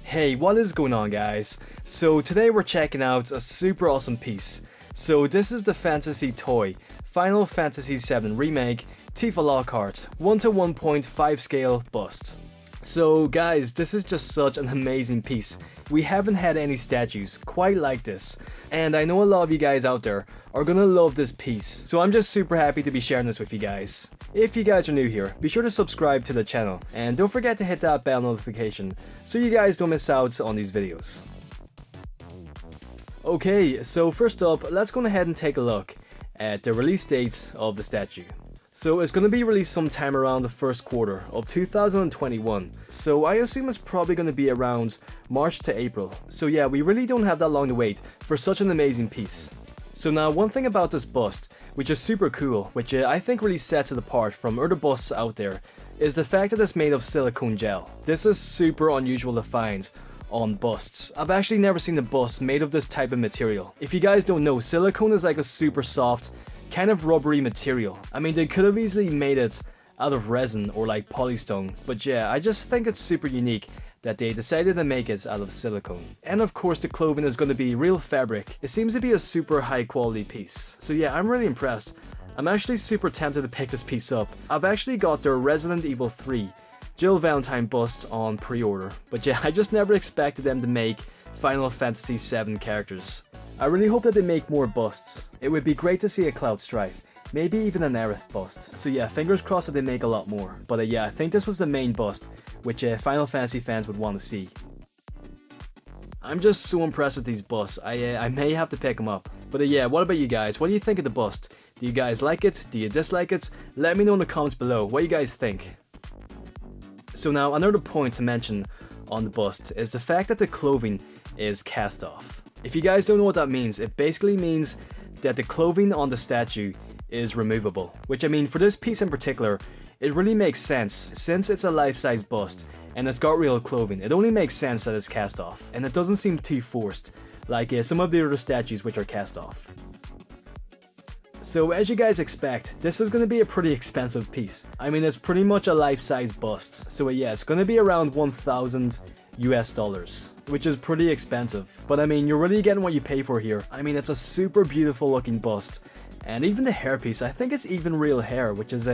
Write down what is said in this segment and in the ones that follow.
Hey, what is going on guys? So today we're checking out a super awesome piece. So this is the fantasy toy, Final Fantasy VII Remake Tifa Lockhart 1:1.5 scale bust. So guys, this is just such an amazing piece. We haven't had any statues quite like this, and I know a lot of you guys out there are gonna love this piece, so I'm just super happy to be sharing this with you guys. If you guys are new here, be sure to subscribe to the channel, and don't forget to hit that bell notification so you guys don't miss out on these videos. Okay, so first up, let's go ahead and take a look at the release date of the statue. So it's going to be released sometime around the first quarter of 2021, so I assume it's probably going to be around March to April. So yeah, we really don't have that long to wait for such an amazing piece. So now one thing about this bust, which is super cool, which I think really sets it apart from other busts out there, is the fact that it's made of silicone gel. This is super unusual to find on busts. I've actually never seen a bust made of this type of material. If you guys don't know, silicone is like a super soft, kind of rubbery material. I mean, they could have easily made it out of resin or like polystone, but yeah, I just think it's super unique that they decided to make it out of silicone. And of course the clothing is going to be real fabric. It seems to be a super high quality piece. So yeah, I'm really impressed. I'm actually super tempted to pick this piece up. I've actually got their Resident Evil 3 Jill Valentine bust on pre-order, but yeah, I just never expected them to make Final Fantasy VII characters. I really hope that they make more busts. It would be great to see a Cloud Strife, maybe even an Aerith bust. So yeah, fingers crossed that they make a lot more. But yeah, I think this was the main bust, which Final Fantasy fans would want to see. I'm just so impressed with these busts, I may have to pick them up. But yeah, what about you guys? What do you think of the bust? Do you guys like it? Do you dislike it? Let me know in the comments below what you guys think. So now another point to mention on the bust is the fact that the clothing is cast off. If you guys don't know what that means, it basically means that the clothing on the statue is removable. Which, I mean, for this piece in particular, it really makes sense since it's a life-size bust and it's got real clothing. It only makes sense that it's cast off, and it doesn't seem too forced like some of the other statues which are cast off. So as you guys expect, this is going to be a pretty expensive piece. I mean, it's pretty much a life-size bust. So yeah, it's going to be around $1,000 US, which is pretty expensive. But I mean, you're really getting what you pay for here. I mean, it's a super beautiful looking bust. And even the hairpiece, I think it's even real hair, which is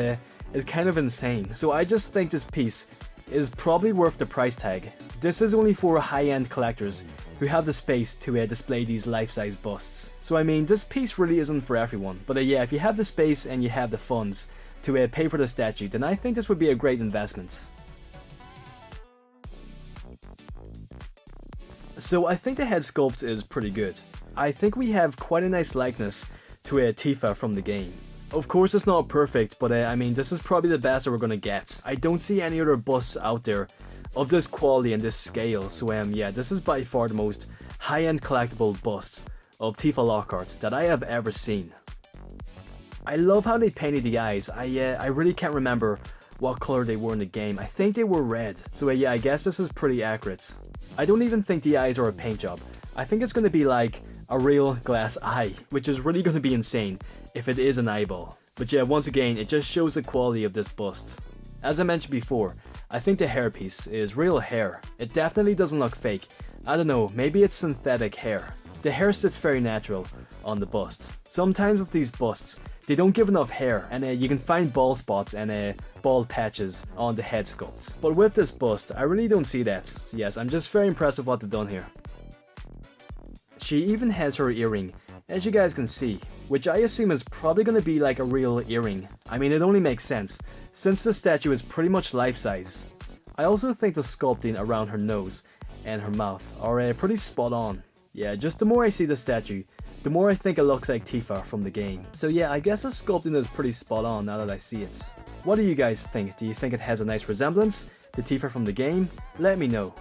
kind of insane. So I just think this piece is probably worth the price tag. This is only for high-end collectors who have the space to display these life-size busts. So I mean, this piece really isn't for everyone. But yeah, if you have the space and you have the funds to pay for the statue, then I think this would be a great investment. So I think the head sculpt is pretty good. I think we have quite a nice likeness to Tifa from the game. Of course it's not perfect, but I mean, this is probably the best that we're gonna get. I don't see any other busts out there of this quality and this scale, so yeah, this is by far the most high-end collectible bust of Tifa Lockhart that I have ever seen. I love how they painted the eyes. I really can't remember what color they were in the game. I think they were red, so yeah, I guess this is pretty accurate. I don't even think the eyes are a paint job. I think it's going to be like a real glass eye, which is really going to be insane if it is an eyeball. But yeah, once again, it just shows the quality of this bust. As I mentioned before, I think the hairpiece is real hair. It definitely doesn't look fake. I don't know, maybe it's synthetic hair. The hair sits very natural on the bust. Sometimes with these busts, they don't give enough hair, and you can find bald spots and bald patches on the head sculpts. But with this bust, I really don't see that. So yes, I'm just very impressed with what they've done here. She even has her earring, as you guys can see, which I assume is probably going to be like a real earring. I mean, it only makes sense, since the statue is pretty much life-size. I also think the sculpting around her nose and her mouth are pretty spot on. Yeah, just the more I see the statue, the more I think it looks like Tifa from the game. So yeah, I guess the sculpting is pretty spot on now that I see it. What do you guys think? Do you think it has a nice resemblance to Tifa from the game? Let me know.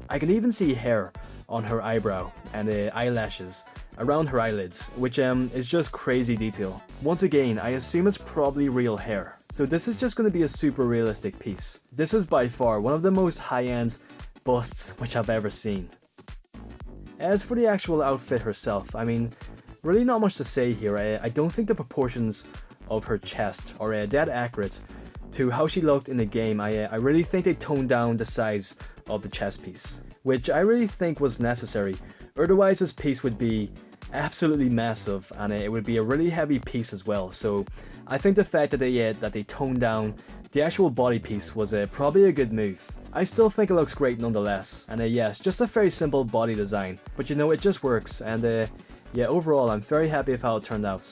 I can even see hair on her eyebrow and eyelashes around her eyelids, which is just crazy detail. Once again, I assume it's probably real hair. So this is just going to be a super realistic piece. This is by far one of the most high-end busts which I've ever seen. As for the actual outfit herself, I mean, really not much to say here. I don't think the proportions of her chest are that accurate to how she looked in the game, I really think they toned down the size of the chest piece, which I really think was necessary. Otherwise this piece would be absolutely massive, and it would be a really heavy piece as well. So I think the fact that they toned down the actual body piece was probably a good move. I still think it looks great nonetheless, and yes, just a very simple body design, but you know, it just works, and yeah, overall I'm very happy with how it turned out.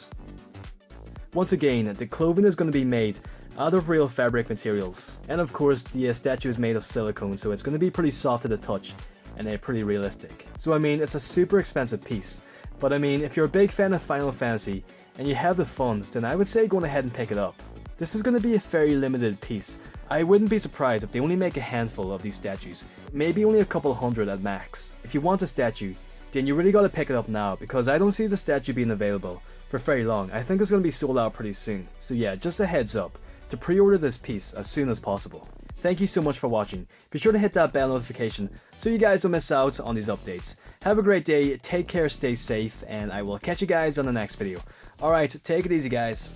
Once again, the clothing is going to be made out of real fabric materials, and of course the statue is made of silicone, so it's going to be pretty soft to the touch and pretty realistic. So I mean, it's a super expensive piece, but I mean, if you're a big fan of Final Fantasy and you have the funds, then I would say go ahead and pick it up. This is going to be a very limited piece. I wouldn't be surprised if they only make a handful of these statues, maybe only a couple hundred at max. If you want a statue, then you really got to pick it up now, because I don't see the statue being available for very long. I think it's going to be sold out pretty soon. So yeah, just a heads up to pre-order this piece as soon as possible. Thank you so much for watching. Be sure to hit that bell notification so you guys don't miss out on these updates. Have a great day, take care, stay safe, and I will catch you guys on the next video. Alright, take it easy guys.